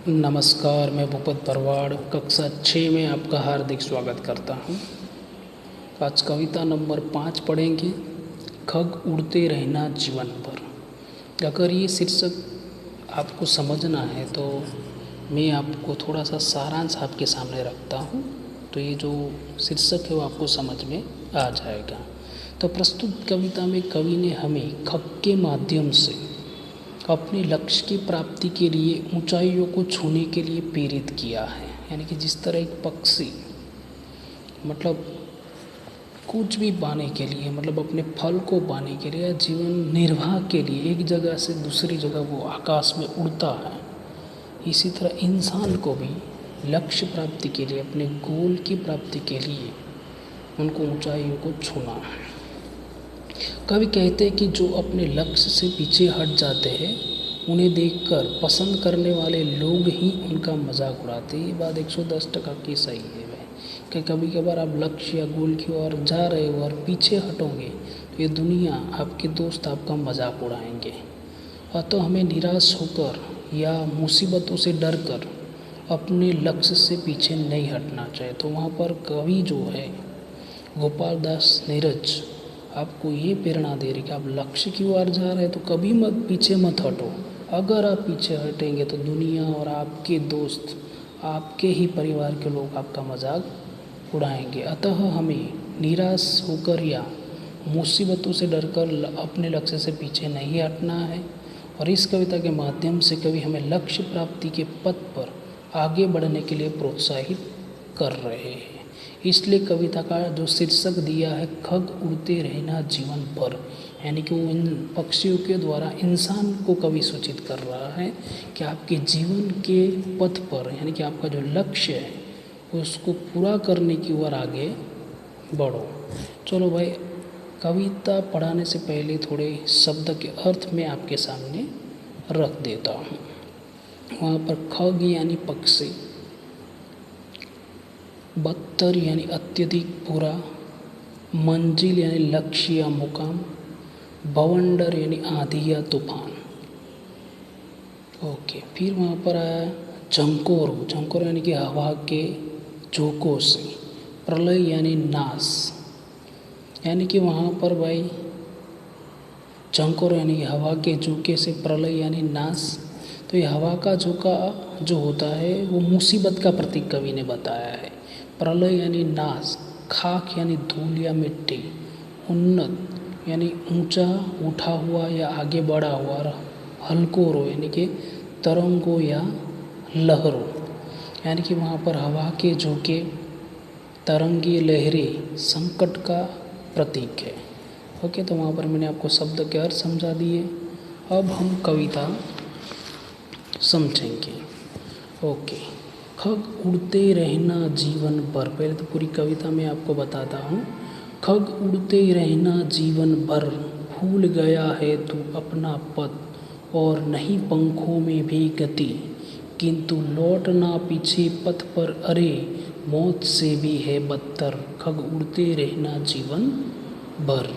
नमस्कार, मैं भूपत भरवाड़ कक्षा 6 में आपका हार्दिक स्वागत करता हूँ। आज कविता नंबर 5 पढ़ेंगे, खग उड़ते रहना जीवन भर। अगर ये शीर्षक आपको समझना है तो मैं आपको थोड़ा सा सारांश आपके सामने रखता हूँ, तो ये जो शीर्षक है वो आपको समझ में आ जाएगा। तो प्रस्तुत कविता में कवि ने हमें खग के माध्यम से अपने लक्ष्य की प्राप्ति के लिए ऊंचाइयों को छूने के लिए प्रेरित किया है। यानी कि जिस तरह एक पक्षी मतलब कुछ भी पाने के लिए, मतलब अपने फल को पाने के लिए या जीवन निर्वाह के लिए एक जगह से दूसरी जगह वो आकाश में उड़ता है, इसी तरह इंसान को भी लक्ष्य प्राप्ति के लिए, अपने गोल की प्राप्ति के लिए उनको ऊंचाइयों को छूना है। कवि कहते हैं कि जो अपने लक्ष्य से पीछे हट जाते हैं उन्हें देखकर पसंद करने वाले लोग ही उनका मजाक उड़ाते हैं। ये बात 110% की सही है भाई, कि कभी कभार आप लक्ष्य या गोल की ओर जा रहे हो और पीछे हटोगे तो ये दुनिया, आपके दोस्त आपका मजाक उड़ाएंगे। अतः हमें निराश होकर या मुसीबतों से डर कर अपने लक्ष्य से पीछे नहीं हटना चाहिए। तो वहाँ पर कवि जो है गोपाल दास नीरज आपको ये प्रेरणा दे रही कि आप लक्ष्य की ओर जा रहे हैं तो कभी मत पीछे मत हटो। अगर आप पीछे हटेंगे तो दुनिया और आपके दोस्त, आपके ही परिवार के लोग आपका मजाक उड़ाएंगे। अतः हमें निराश होकर या मुसीबतों से डरकर अपने लक्ष्य से पीछे नहीं हटना है। और इस कविता के माध्यम से कवि हमें लक्ष्य प्राप्ति के पथ पर आगे बढ़ने के लिए प्रोत्साहित कर रहे हैं। इसलिए कविता का जो शीर्षक दिया है, खग उड़ते रहना जीवन भर, यानी कि वो इन पक्षियों के द्वारा इंसान को कवि सूचित कर रहा है कि आपके जीवन के पथ पर, यानी कि आपका जो लक्ष्य है उसको पूरा करने की ओर आगे बढ़ो। चलो भाई, कविता पढ़ाने से पहले थोड़े शब्द के अर्थ में आपके सामने रख देता हूँ। वहाँ पर खग यानी पक्षी, बदतर यानी अत्यधिक बुरा, मंजिल यानी लक्ष्य या मुकाम, बवंडर यानी आंधी या तूफान। ओके, फिर वहाँ पर आया झंकोर। झंकोर यानी कि हवा के झोंकों से, प्रलय यानी नाश, यानी कि वहाँ पर भाई झंकोर यानी कि हवा के झोंके से, प्रलय यानी नाश। तो ये हवा का झोंका जो होता है वो मुसीबत का प्रतीक कवि ने बताया है। प्रलय यानी नाश, खाक यानी धूल या मिट्टी, उन्नत यानी ऊंचा उठा हुआ या आगे बढ़ा हुआ, और हल्कोरो यानी कि तरंगों या लहरों, यानी कि वहाँ पर हवा के झोंके, तरंगी लहरें संकट का प्रतीक है। ओके, तो वहाँ पर मैंने आपको शब्द के अर्थ समझा दिए। अब हम कविता समझेंगे। ओके, खग उड़ते रहना जीवन भर। पहले तो पूरी कविता में आपको बताता हूँ। खग उड़ते रहना जीवन भर, भूल गया है तू अपना पथ, और नहीं पंखों में भी गति, किंतु लौटना पीछे पथ पर, अरे मौत से भी है बदतर, खग उड़ते रहना जीवन भर।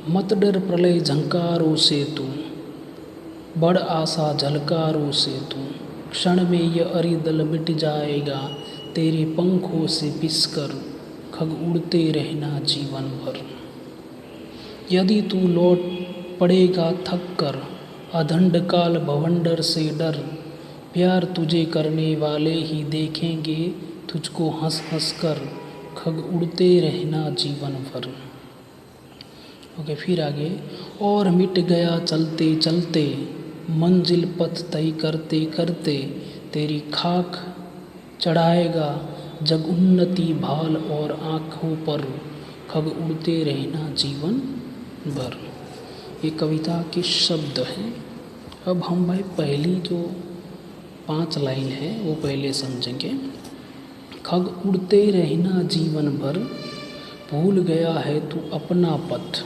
मत डर प्रलय झंकारों से तू, बड़ आशा झलकारों से तू, क्षण में यह अरिदल मिट जाएगा, तेरे पंखों से पिसकर, खग उड़ते रहना जीवन भर। यदि तू लौट पड़ेगा थक कर, अधंड काल भवंडर से डर, प्यार तुझे करने वाले ही देखेंगे तुझको हंस हंस कर, खग उड़ते रहना जीवन भर। ओके, फिर आगे, और मिट गया चलते चलते, मंजिल पथ तय करते करते, तेरी खाक चढ़ाएगा जग उन्नति भाल और आँखों पर, खग उड़ते रहना जीवन भर। ये कविता के शब्द हैं। अब हम भाई पहली जो 5 लाइन है वो पहले समझेंगे। खग उड़ते रहना जीवन भर, भूल गया है तू अपना पथ,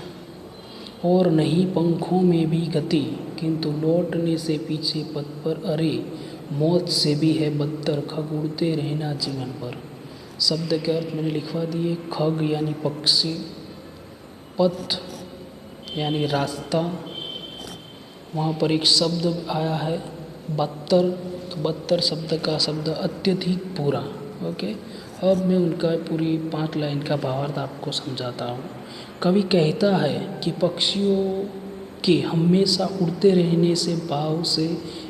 और नहीं पंखों में भी गति, किंतु लौटने से पीछे पथ पर, अरे मौत से भी है बदतर, खग उड़ते रहना जीवन भर। शब्द के अर्थ मैंने लिखवा दिए। खग यानी पक्षी, पथ यानी रास्ता, वहाँ पर एक शब्द आया है बदतर, तो बदतर शब्द का शब्द अत्यधिक बुरा। ओके, अब मैं उनका पूरी 5 लाइन का भावार्थ आपको समझाता हूँ। कवि कहता है कि पक्षियों के हमेशा उड़ते रहने से भाव से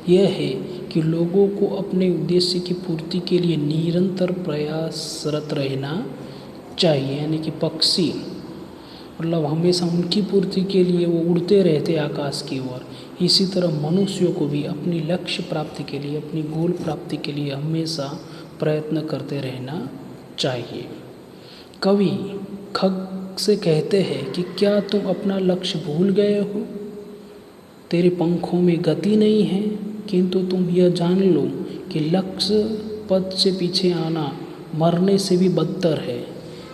यह है कि लोगों को अपने उद्देश्य की पूर्ति के लिए निरंतर प्रयासरत रहना चाहिए। यानी कि पक्षी मतलब हमेशा उनकी पूर्ति के लिए वो उड़ते रहते आकाश की ओर। इसी तरह मनुष्यों को भी अपनी लक्ष्य प्राप्ति के लिए, अपनी गोल प्राप्ति के लिए हमेशा प्रयत्न करते रहना चाहिए। कवि खग से कहते हैं कि क्या तुम अपना लक्ष्य भूल गए हो? तेरे पंखों में गति नहीं है, किंतु तुम यह जान लो कि लक्ष्य पद से पीछे आना मरने से भी बदतर है।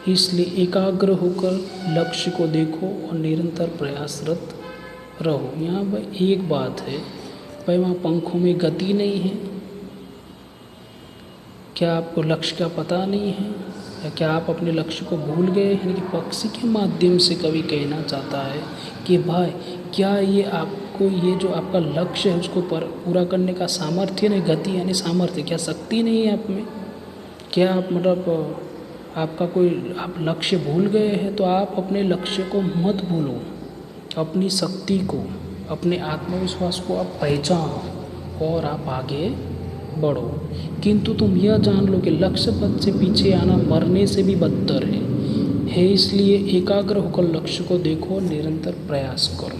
इसलिए एकाग्र होकर लक्ष्य को देखो और निरंतर प्रयासरत रहो। यहाँ पर एक बात है, भाई वहाँ पंखों में गति नहीं है, क्या आपको लक्ष्य का पता नहीं है, या क्या आप अपने लक्ष्य को भूल गए? यानी कि पक्षी के माध्यम से कवि कहना चाहता है कि भाई क्या ये आपको ये जो आपका लक्ष्य है उसको पूरा करने का सामर्थ्य नहीं, गति यानी सामर्थ्य, क्या शक्ति नहीं है आप में? क्या आप मतलब आपका कोई आप लक्ष्य भूल गए हैं? तो आप अपने लक्ष्य को मत भूलो, अपनी शक्ति को, अपने आत्मविश्वास को आप पहचानो और आप आगे बढ़ो। किंतु तुम यह जान लो कि लक्ष्य पद से पीछे आना मरने से भी बदतर है। इसलिए एकाग्र होकर लक्ष्य को देखो, निरंतर प्रयास करो।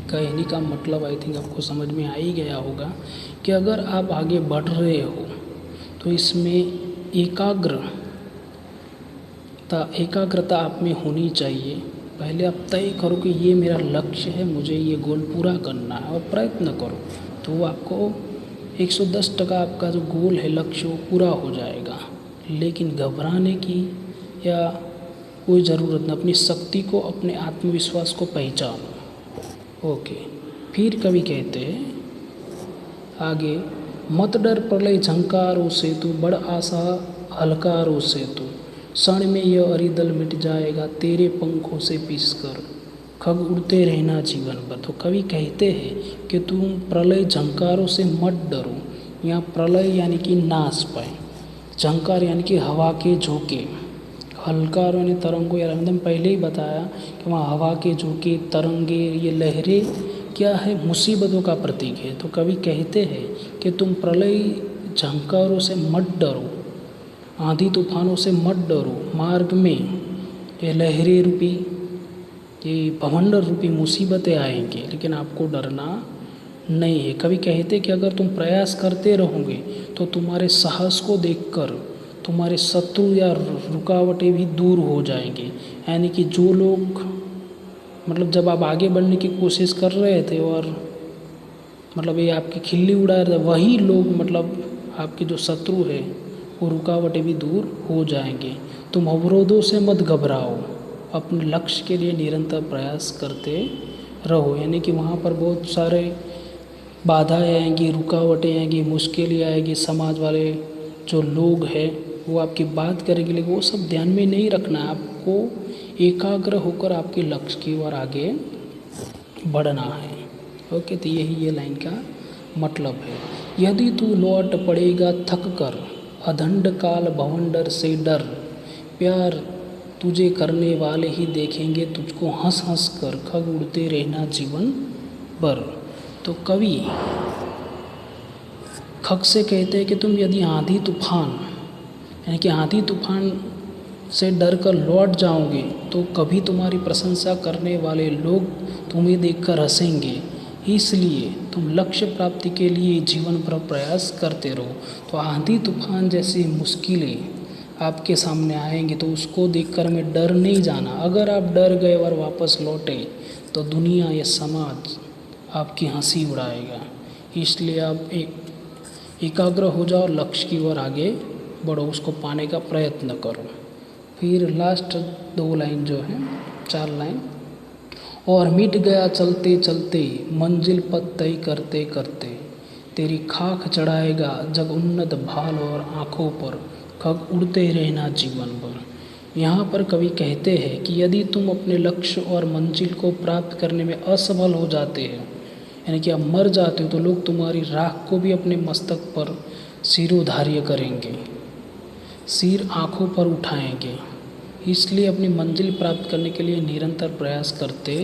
कहने का मतलब आई थिंक आपको समझ में आ ही गया होगा कि अगर आप आगे बढ़ रहे हो तो इसमें एकाग्रता आप में होनी चाहिए। पहले आप तय करो कि ये मेरा लक्ष्य है, मुझे ये गोल पूरा करना है, और प्रयत्न करो तो वो आपको 110% आपका जो गोल है, लक्ष्य, वो पूरा हो जाएगा। लेकिन घबराने की या कोई ज़रूरत नहीं, अपनी शक्ति को, अपने आत्मविश्वास को पहचानो। ओके, फिर कवि कहते हैं आगे, मत डर प्रलय झंकारों से तू, बड़ आशा हलकारों से तू, क्षण में यह अरिदल मिट जाएगा तेरे पंखों से पीसकर, खग उड़ते रहना जीवन भर। तो कवि कहते हैं कि तुम प्रलय झंकारों से मत डरो। यहाँ प्रलय यानी कि नाश पाए, झंकार यानी कि हवा के झोंके, हलकार यानी तरंगों, या हमने पहले ही बताया कि वहाँ हवा के झोंके, तरंगे, ये लहरें क्या है, मुसीबतों का प्रतीक है। तो कवि कहते हैं कि तुम प्रलय झंकारों से मत डरो, आंधी तूफानों से मत डरो, मार्ग में ये लहरें रूपी, ये भवंडर रूपी मुसीबतें आएंगी, लेकिन आपको डरना नहीं है। कवि कहते कि अगर तुम प्रयास करते रहोगे तो तुम्हारे साहस को देखकर तुम्हारे शत्रु या रुकावटें भी दूर हो जाएंगी। यानी कि जो लोग मतलब जब आप आगे बढ़ने की कोशिश कर रहे थे और मतलब ये आपकी खिल्ली उड़ा रहे थे, वही लोग मतलब आपके जो शत्रु है वो रुकावटें भी दूर हो जाएंगे। तुम अवरोधों से मत घबराओ, अपने लक्ष्य के लिए निरंतर प्रयास करते रहो। यानी कि वहाँ पर बहुत सारे बाधाएं आएंगी, रुकावटें आएंगी, मुश्किलें आएंगी, समाज वाले जो लोग हैं वो आपकी बात करेंगे, लेकिन वो सब ध्यान में नहीं रखना है। आपको एकाग्र होकर आपके लक्ष्य की ओर आगे बढ़ना है। ओके, तो यही ये लाइन का मतलब है। यदि तू लौट पड़ेगा थक कर, अधंड काल भवंडर से डर, प्यार तुझे करने वाले ही देखेंगे तुझको हंस हंस कर, खग उड़ते रहना जीवन भर। तो कवि खग से कहते हैं कि तुम यदि आंधी तूफान यानी कि आंधी तूफान से डर कर लौट जाओगे तो कभी तुम्हारी प्रशंसा करने वाले लोग तुम्हें देखकर हंसेंगे। इसलिए तुम लक्ष्य प्राप्ति के लिए जीवन भर प्रयास करते रहो। तो आंधी तूफान जैसी मुश्किलें आपके सामने आएंगी तो उसको देखकर हमें डर नहीं जाना। अगर आप डर गए और वापस लौटे तो दुनिया या समाज आपकी हंसी उड़ाएगा। इसलिए आप एकाग्र हो जाओ, लक्ष्य की ओर आगे बढ़ो, उसको पाने का प्रयत्न करो। फिर लास्ट 2 लाइन जो है, 4 लाइन, और मिट गया चलते चलते मंजिल पथ तय करते करते, तेरी खाक चढ़ाएगा जग उन्नत भाल और आँखों पर, खग उड़ते रहना जीवन भर। यहाँ पर कवि कहते हैं कि यदि तुम अपने लक्ष्य और मंजिल को प्राप्त करने में असफल हो जाते हैं यानी कि आप मर जाते हो तो लोग तुम्हारी राख को भी अपने मस्तक पर सिरोधार्य करेंगे, सिर आँखों पर उठाएंगे। इसलिए अपनी मंजिल प्राप्त करने के लिए निरंतर प्रयास करते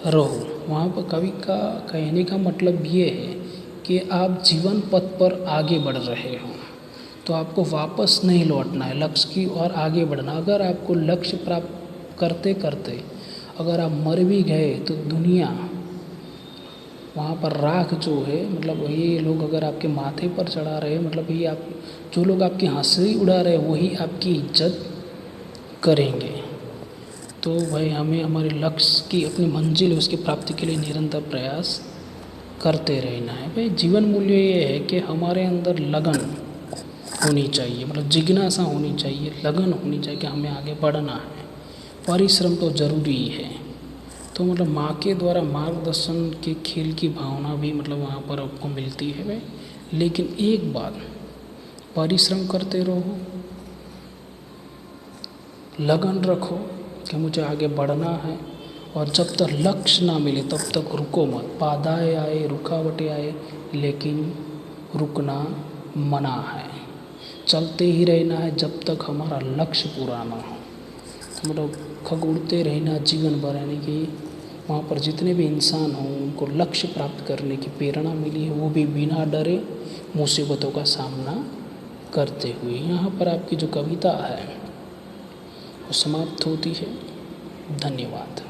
रहो। वहाँ पर कवि का कहने का मतलब ये है कि आप जीवन पथ पर आगे बढ़ रहे हो तो आपको वापस नहीं लौटना है, लक्ष्य की ओर आगे बढ़ना। अगर आपको लक्ष्य प्राप्त करते करते अगर आप मर भी गए तो दुनिया वहाँ पर राख जो है, मतलब ये लोग अगर आपके माथे पर चढ़ा रहे, मतलब ये आप जो लोग आपकी हंसी उड़ा रहे वही आपकी इज्जत करेंगे। तो भाई हमें हमारे लक्ष्य की अपनी मंजिल उसकी प्राप्ति के लिए निरंतर प्रयास करते रहना है। भाई जीवन मूल्य ये है कि हमारे अंदर लगन होनी चाहिए, मतलब जिज्ञासा होनी चाहिए, लगन होनी चाहिए कि हमें आगे बढ़ना है। परिश्रम तो ज़रूरी है। तो मतलब माँ के द्वारा मार्गदर्शन के खेल की भावना भी मतलब वहाँ पर आपको मिलती है भाई। लेकिन एक बात, परिश्रम करते रहो, लगन रखो कि मुझे आगे बढ़ना है, और जब तक लक्ष्य ना मिले तब तक रुको मत। बाधाएं आए, रुकावटें आए, लेकिन रुकना मना है। चलते ही रहना है जब तक हमारा लक्ष्य पूरा ना हो। मतलब खग उड़ते रहना जीवन भर, यानी कि वहाँ पर जितने भी इंसान हों उनको लक्ष्य प्राप्त करने की प्रेरणा मिली है, वो भी बिना डरे मुसीबतों का सामना करते हुए। यहाँ पर आपकी जो कविता है वो समाप्त होती है। धन्यवाद।